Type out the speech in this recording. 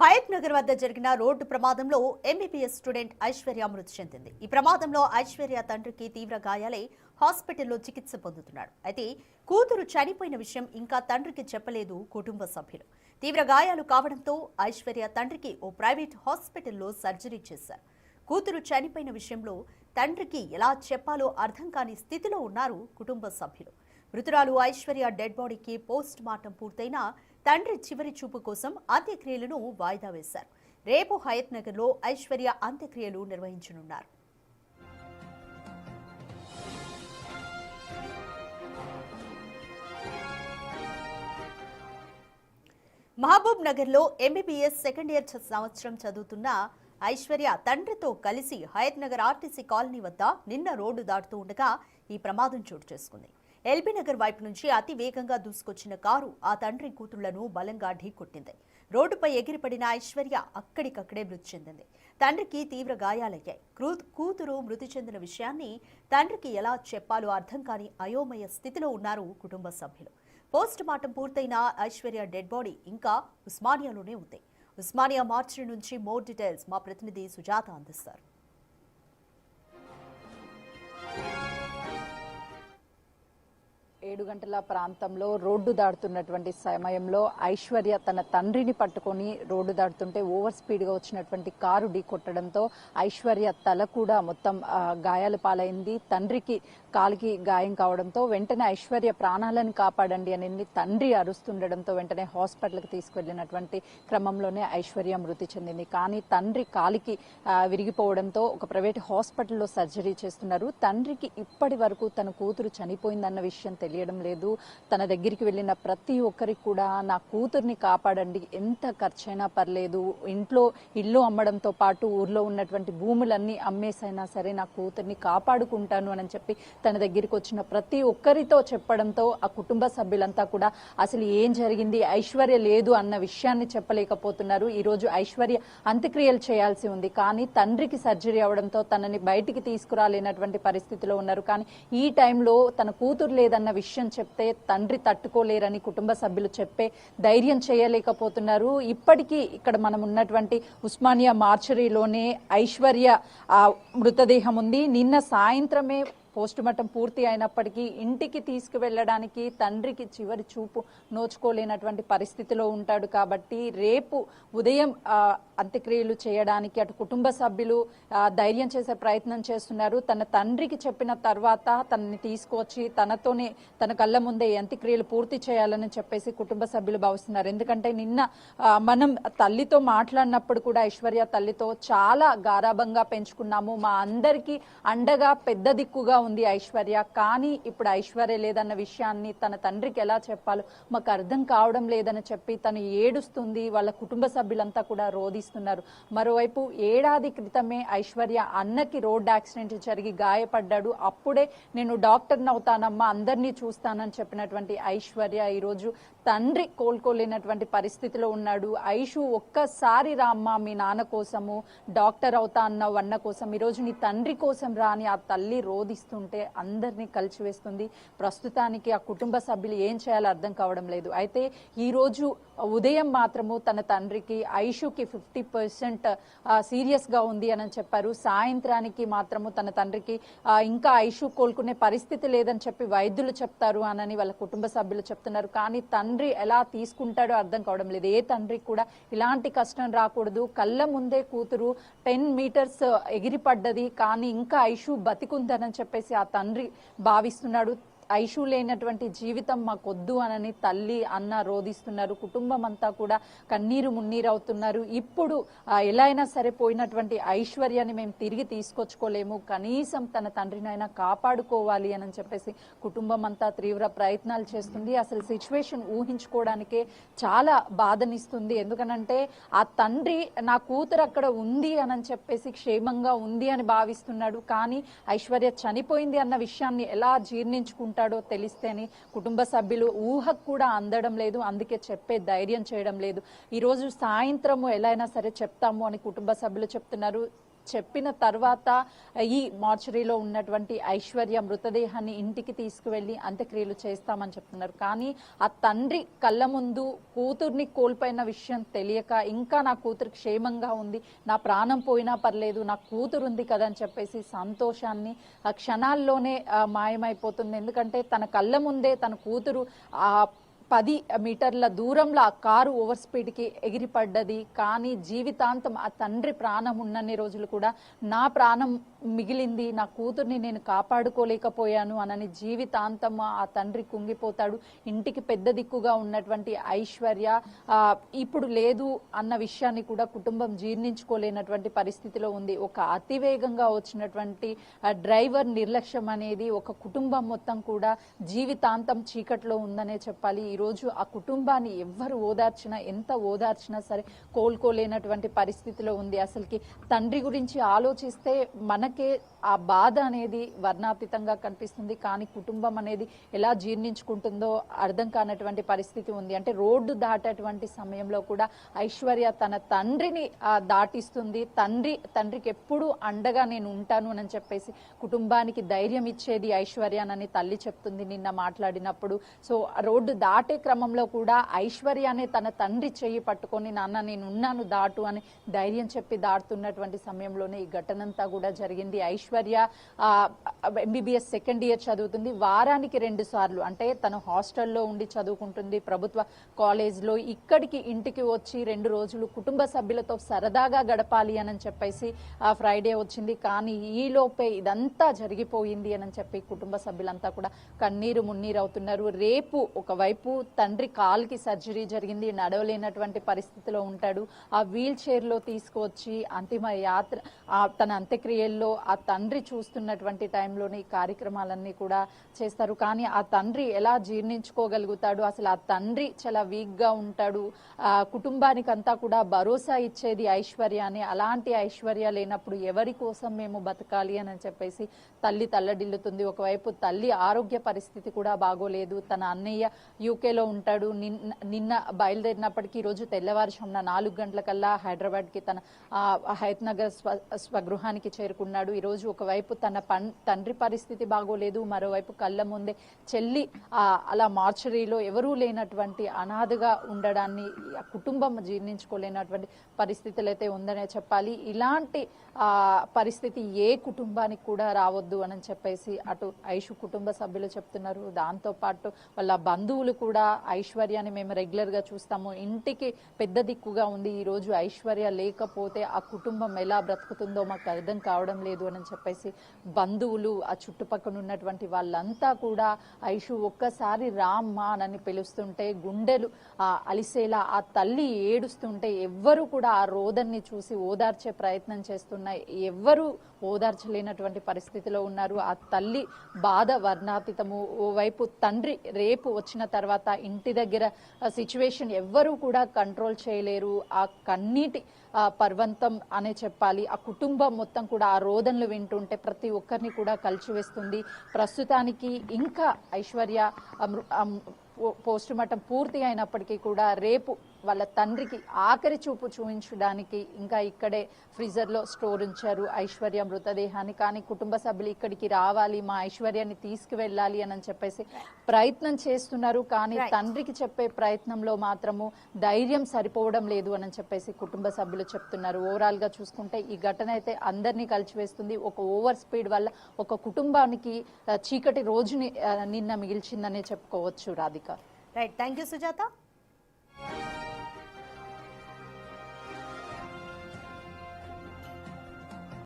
హయత్ నగర్ వద్ద జరిగిన రోడ్డు ప్రమాదంలో ఎంబీబీఎస్ స్టూడెంట్ ఐశ్వర్య మృతి చెందింది. ఈ ప్రమాదంలో ఐశ్వర్య తండ్రికి తీవ్ర గాయాలై హాస్పిటల్లో చికిత్స పొందుతున్నాడు. అయితే కూతురు చనిపోయిన విషయం ఇంకా తండ్రికి చెప్పలేదు కుటుంబ సభ్యులు. తీవ్ర గాయాలు కావడంతో ఐశ్వర్య తండ్రికి ఓ ప్రైవేట్ హాస్పిటల్లో సర్జరీ చేశారు. కూతురు చనిపోయిన విషయంలో తండ్రికి ఎలా చెప్పాలో అర్థం కాని స్థితిలో ఉన్నారు కుటుంబ సభ్యులు. మృతురాలు ఐశ్వర్య డెడ్ బాడీకి పోస్ట్ మార్టం పూర్తయినా తండ్రి చివరి చూపు కోసం అంత్యక్రియలను వాయిదా వేశారు. రేపు హయత్ నగర్ లో ఐశ్వర్య అంత్యక్రియలు నిర్వహించనున్నారు. మహబూబ్ నగర్ లో ఎంబీబీఎస్ సెకండ్ ఇయర్ సంవత్సరం చదువుతున్న ఐశ్వర్య తండ్రితో కలిసి హయత్ నగర్ ఆర్టీసీ కాలనీ వద్ద నిన్న రోడ్డు దాటుతూ ఉండగా ఈ ప్రమాదం చోటు చేసుకుంది. ఎల్బీ నగర్ వైపు నుంచి అతి వేగంగా దూసుకొచ్చిన కారు ఆ తండ్రి కూతుళ్లను బలంగా ఢీకొట్టింది. రోడ్డుపై ఎగిరిపడిన ఐశ్వర్య అక్కడికక్కడే మృతి చెందింది. తండ్రికి తీవ్ర గాయాలయ్యాయి. కూతురు మృతి చెందిన విషయాన్ని తండ్రికి ఎలా చెప్పాలో అర్థం కాని అయోమయ స్థితిలో ఉన్నారు కుటుంబ సభ్యులు. పోస్ట్ మార్టం పూర్తయిన ఐశ్వర్య డెడ్ బాడీ ఇంకా ఉస్మానియాలోనే ఉంది. ఉస్మానియా మార్చి నుంచి మోర్ డీటెయిల్స్ మా ప్రతినిధి సుజాత అందిస్తారు. 7 గంటల ప్రాంతంలో రోడ్డు దాడుతున్నటువంటి సమయంలో ఐశ్వర్య తన తండ్రిని పట్టుకొని రోడ్డు దాడుతుంటే ఓవర్ స్పీడ్ గా వచ్చినటువంటి కారు ఢీకొట్టడంతో ఐశ్వర్య తల కూడా మొత్తం గాయాల పాలైంది. తండ్రికి కాలికి గాయం కావడంతో వెంటనే ఐశ్వర్య ప్రాణాలను కాపాడండి అని తండ్రి అరుస్తుండడంతో వెంటనే హాస్పిటల్కి తీసుకువెళ్లినటువంటి క్రమంలోనే ఐశ్వర్య మృతి చెందింది. కానీ తండ్రి కాలికి విరిగిపోవడంతో ఒక ప్రైవేట్ హాస్పిటల్లో సర్జరీ చేస్తున్నారు. తండ్రికి ఇప్పటి వరకు తన కూతురు చనిపోయిందన్న విషయం తెలియడం లేదు. తన దగ్గరికి వెళ్ళిన ప్రతి ఒక్కరికి కూడా నా కూతుర్ని కాపాడండి, ఎంత ఖర్చైనా పర్లేదు, ఇల్లు అమ్మడంతో పాటు ఊర్లో ఉన్నటువంటి భూములన్నీ అమ్మేసైనా సరే నా కూతుర్ని కాపాడుకుంటాను అని చెప్పి తన దగ్గరికి వచ్చిన ప్రతి ఒక్కరితో చెప్పడంతో ఆ కుటుంబ సభ్యులంతా కూడా అసలు ఏం జరిగింది, ఐశ్వర్య లేదు అన్న విషయాన్ని చెప్పలేకపోతున్నారు. ఈ రోజు ఐశ్వర్య అంత్యక్రియలు చేయాల్సి ఉంది. కానీ తండ్రికి సర్జరీ అవడంతో తనని బయటికి తీసుకురాలేనటువంటి పరిస్థితిలో ఉన్నారు. కానీ ఈ టైంలో తన కూతురు లేదన్న విషయం చెప్తే తండ్రి తట్టుకోలేరని కుటుంబ సభ్యులు చెప్పే ధైర్యం చేయలేకపోతున్నారు. ఇప్పటికీ ఇక్కడ మనం ఉన్నటువంటి ఉస్మానియా మార్చరీలోనే ఐశ్వర్య మృతదేహం ఉంది. నిన్న సాయంత్రమే పోస్ట్ మార్టం పూర్తి అయినప్పటికీ ఇంటికి తీసుకువెళ్లడానికి తండ్రికి చివరి చూపు నోచుకోలేనటువంటి పరిస్థితిలో ఉంటాడు. కాబట్టి రేపు ఉదయం అంత్యక్రియలు చేయడానికి అటు కుటుంబ సభ్యులు ధైర్యం చేసే ప్రయత్నం చేస్తున్నారు. తన తండ్రికి చెప్పిన తర్వాత తనని తీసుకొచ్చి తనతోనే తన కళ్ళ ముందే అంత్యక్రియలు పూర్తి చేయాలని చెప్పేసి కుటుంబ సభ్యులు భావిస్తున్నారు. ఎందుకంటే నిన్న మనం తల్లితో మాట్లాడినప్పుడు కూడా ఐశ్వర్య తల్లితో చాలా గారాబంగా పెంచుకున్నాము, మా అందరికీ అండగా పెద్ద దిక్కుగా ఉంది ఐశ్వర్య, కానీ ఇప్పుడు ఐశ్వర్య లేదన్న విషయాన్ని తన తండ్రికి ఎలా చెప్పాలో మాకు అర్థం కావడం లేదని చెప్పి తను ఏడుస్తుంది. వాళ్ళ కుటుంబ సభ్యులంతా కూడా రోధిస్తున్నారు. మరోవైపు ఏడాది క్రితమే ఐశ్వర్య అన్నకి రోడ్ యాక్సిడెంట్ జరిగి గాయపడ్డాడు. అప్పుడే నేను డాక్టర్ని అవుతానమ్మా, అందరినీ చూస్తానని చెప్పినటువంటి ఐశ్వర్య ఈరోజు తండ్రి కోలుకోలేనటువంటి పరిస్థితిలో ఉన్నాడు. ఐషు ఒక్కసారి రామ్మా, మీ నాన్న కోసము డాక్టర్ అవుతా అన్నావు అన్న కోసం, ఈరోజు నీ తండ్రి కోసం రాని ఆ తల్లి రోధిస్తుంటే అందరినీ కలిసివేస్తుంది. ప్రస్తుతానికి ఆ కుటుంబ సభ్యులు ఏం చేయాలో అర్థం కావడం లేదు. అయితే ఈ రోజు ఉదయం మాత్రము తన తండ్రికి ఐషుకి 50% సీరియస్ గా ఉంది అని చెప్పారు. సాయంత్రానికి మాత్రము తన తండ్రికి ఇంకా ఐషు కోలుకునే పరిస్థితి లేదని చెప్పి వైద్యులు చెప్తారు అని వాళ్ళ కుటుంబ సభ్యులు చెప్తున్నారు. కానీ తండ్రి ఎలా తీసుకుంటాడో అర్థం కావడం లేదు. ఏ తండ్రికి కూడా ఇలాంటి కష్టం రాకూడదు. కళ్ళ ముందే కూతురు 10 మీటర్స్ ఎగిరిపడ్డది, కానీ ఇంకా ఐషు బతికుందని చెప్పేసి ఆ తండ్రి భావిస్తున్నాడు. ఐషు లేనటువంటి జీవితం మాకొద్దు అని తల్లి అన్న రోధిస్తున్నారు. కుటుంబం అంతా కూడా కన్నీరు మున్నీరు అవుతున్నారు. ఇప్పుడు ఎలా అయినా సరే పోయినటువంటి ఐశ్వర్యాన్ని మేము తిరిగి తీసుకొచ్చుకోలేము, కనీసం తన తండ్రినైనా కాపాడుకోవాలి అని చెప్పేసి కుటుంబం అంతా తీవ్ర ప్రయత్నాలు చేస్తుంది. అసలు సిచ్యువేషన్ ఊహించుకోవడానికే చాలా బాధనిస్తుంది. ఎందుకనంటే ఆ తండ్రి నా కూతురు అక్కడ ఉంది అని చెప్పేసి క్షేమంగా ఉంది అని భావిస్తున్నాడు. కానీ ఐశ్వర్య చనిపోయింది అన్న విషయాన్ని ఎలా జీర్ణించుకుంటారు తెలిస్తేనే కుటుంబ సభ్యులు ఊహకు కూడా అందడం లేదు. అందుకే చెప్పే ధైర్యం చేయడం లేదు. ఈ రోజు సాయంత్రము ఎలా అయినా సరే చెప్తాము అని కుటుంబ సభ్యులు చెప్తున్నారు. చెప్పిన తర్వాత ఈ మార్చరీలో ఉన్నటువంటి ఐశ్వర్య మృతదేహాన్ని ఇంటికి తీసుకువెళ్లి అంత్యక్రియలు చేస్తామని చెప్తున్నారు. కానీ ఆ తండ్రి కళ్ళ ముందు కూతుర్ని కోల్పోయిన విషయం తెలియక ఇంకా నా కూతురు క్షేమంగా ఉంది, నా ప్రాణం పోయినా పర్లేదు, నా కూతురు ఉంది కదా అని చెప్పేసి సంతోషాన్ని ఆ క్షణాల్లోనే మాయమైపోతుంది. ఎందుకంటే తన కళ్ళ ముందే తన కూతురు ఆ 10 మీటర్ల దూరంలో ఆ కారు ఓవర్ స్పీడ్కి ఎగిరిపడ్డది. కానీ జీవితాంతం ఆ తండ్రి ప్రాణం ఉన్నన్ని రోజులు కూడా నా ప్రాణం మిగిలింది, నా కూతుర్ని నేను కాపాడుకోలేకపోయాను అనని జీవితాంతం ఆ తండ్రి కుంగిపోతాడు. ఇంటికి పెద్ద దిక్కుగా ఉన్నటువంటి ఐశ్వర్య ఇప్పుడు లేదు అన్న విషయాన్ని కూడా కుటుంబం జీర్ణించుకోలేనటువంటి పరిస్థితిలో ఉంది. ఒక అతివేగంగా వచ్చినటువంటి డ్రైవర్ నిర్లక్ష్యం అనేది ఒక కుటుంబం మొత్తం కూడా జీవితాంతం చీకట్లో ఉందనే చెప్పాలి. ఈరోజు ఆ కుటుంబాన్ని ఎవ్వరు ఓదార్చినా, ఎంత ఓదార్చినా సరే కోలుకోలేనటువంటి పరిస్థితిలో ఉంది. అసలుకి తండ్రి గురించి ఆలోచిస్తే మనకే ఆ బాధ అనేది వర్ణాతీతంగా కనిపిస్తుంది. కానీ కుటుంబం అనేది ఎలా జీర్ణించుకుంటుందో అర్థం కానటువంటి పరిస్థితి ఉంది. అంటే రోడ్డు దాటేటువంటి సమయంలో కూడా ఐశ్వర్య తన తండ్రిని దాటిస్తుంది. తండ్రికి ఎప్పుడు అండగా నేను ఉంటాను అని చెప్పేసి కుటుంబానికి ధైర్యం ఇచ్చేది ఐశ్వర్యనని తల్లి చెప్తుంది నిన్న మాట్లాడినప్పుడు. సో రోడ్డు దాటే క్రమంలో కూడా ఐశ్వర్యనే తన తండ్రి చెయ్యి పట్టుకొని నాన్న నేను ఉన్నాను దాటు అని ధైర్యం చెప్పి దాటుతున్నటువంటి సమయంలోనే ఈ ఘటనంతా కూడా జరిగింది. ఐశ్వర్య MBBS సెకండ్ ఇయర్ చదువుతుంది. వారానికి 2 సార్లు అంటే తను హాస్టల్లో ఉండి చదువుకుంటుంది ప్రభుత్వ కాలేజ్లో. ఇక్కడికి ఇంటికి వచ్చి 2 రోజులు కుటుంబ సభ్యులతో సరదాగా గడపాలి అని చెప్పేసి ఫ్రైడే వచ్చింది. కానీ ఈలోపే ఇదంతా జరిగిపోయింది అని చెప్పి కుటుంబ సభ్యులంతా కూడా కన్నీరు మున్నీరు అవుతున్నారు. రేపు ఒకవైపు తండ్రి కాల్కి సర్జరీ జరిగింది, నడవలేనటువంటి పరిస్థితిలో ఉంటాడు. ఆ వీల్ చైర్లో తీసుకువచ్చి అంతిమ యాత్ర తన అంత్యక్రియల్లో ఆ తండ్రి చూస్తున్నటువంటి టైంలోనే ఈ కార్యక్రమాలన్నీ కూడా చేస్తారు. కానీ ఆ తండ్రి ఎలా జీర్ణించుకోగలుగుతాడు? అసలు ఆ తండ్రి చాలా వీక్గా ఉంటాడు. కుటుంబానికి అంతా కూడా భరోసా ఇచ్చేది ఐశ్వర్య అని. అలాంటి ఐశ్వర్య లేనప్పుడు ఎవరి కోసం మేము బతకాలి అని చెప్పేసి తల్లి తల్లడిల్లుతుంది. ఒకవైపు తల్లి ఆరోగ్య పరిస్థితి కూడా బాగోలేదు. తన అన్నయ్య యూకేలో ఉంటాడు. నిన్న బయలుదేరినప్పటికీ ఈరోజు తెల్లవారుజామున 4 గంటలకల్లా హైదరాబాద్కి తన హయత్ నగర్ స్వగృహానికి చేరుకున్నాడు. ఈరోజు ఒకవైపు తన తండ్రి పరిస్థితి బాగోలేదు, మరోవైపు కళ్ళ ముందే చెల్లి అలా మార్చరీలో ఎవరూ లేనటువంటి అనాథగా ఉండడాన్ని కుటుంబం జీర్ణించుకోలేనటువంటి పరిస్థితులు అయితే ఉందనే చెప్పాలి. ఇలాంటి పరిస్థితి ఏ కుటుంబానికి కూడా రావద్దు అని చెప్పేసి అటు ఐషు కుటుంబ సభ్యులు చెప్తున్నారు. దాంతో పాటు వాళ్ళ బంధువులు కూడా ఐశ్వర్యాన్ని మేము రెగ్యులర్ గా చూస్తాము, ఇంటికి పెద్ద దిక్కుగా ఉంది, ఈ రోజు ఐశ్వర్య లేకపోతే ఆ కుటుంబం ఎలా బ్రతుకుతుందో మాకు అర్థం కావడం లేదు అని చెప్పేసి బంధువులు ఆ చుట్టుపక్కల ఉన్నటువంటి వాళ్ళంతా కూడా ఐషు ఒక్కసారి రామ్మా అని పిలుస్తుంటే గుండెలు అలిసేలా ఆ తల్లి ఏడుస్తుంటే ఎవ్వరు కూడా ఆ రోదన్ని చూసి ఓదార్చే ప్రయత్నం చేస్తున్నాయి. ఎవ్వరు ఓదార్చలేనటువంటి పరిస్థితిలో ఉన్నారు. ఆ తల్లి బాధ వర్ణాతీతము. ఓవైపు తండ్రి రేపు వచ్చిన తర్వాత ఇంటి దగ్గర సిచ్యువేషన్ ఎవ్వరూ కూడా కంట్రోల్ చేయలేరు. ఆ కన్నీటి పర్వంతం అనే చెప్పాలి. ఆ కుటుంబం మొత్తం కూడా ఆ రోదనలు వింటుంటే ప్రతి ఒక్కరిని కూడా కలిచివేస్తుంది. ప్రస్తుతానికి ఇంకా ఐశ్వర్య పోస్ట్ మార్టం పూర్తి అయినప్పటికీ కూడా రేపు వాళ్ళ తండ్రికి ఆఖరి చూపు చూపించడానికి ఇంకా ఇక్కడే ఫ్రీజర్లో స్టోర్ ఉంచారు ఐశ్వర్య మృతదేహాన్ని. కానీ కుటుంబ సభ్యులు ఇక్కడికి రావాలి, మా ఐశ్వర్యాన్ని తీసుకువెళ్ళాలి అని చెప్పేసి ప్రయత్నం చేస్తున్నారు. కానీ తండ్రికి చెప్పే ప్రయత్నంలో మాత్రము ధైర్యం సరిపోవడం లేదు అని చెప్పేసి కుటుంబ సభ్యులు చెప్తున్నారు. ఓవరాల్ గా చూసుకుంటే ఈ ఘటన అయితే అందరినీ కలిచివేస్తుంది. ఒక ఓవర్ స్పీడ్ వల్ల ఒక కుటుంబానికి చీకటి రోజుని నిన్న మిగిల్చిందనే చెప్పుకోవచ్చు. Radhika. Right, thank you Sujatha.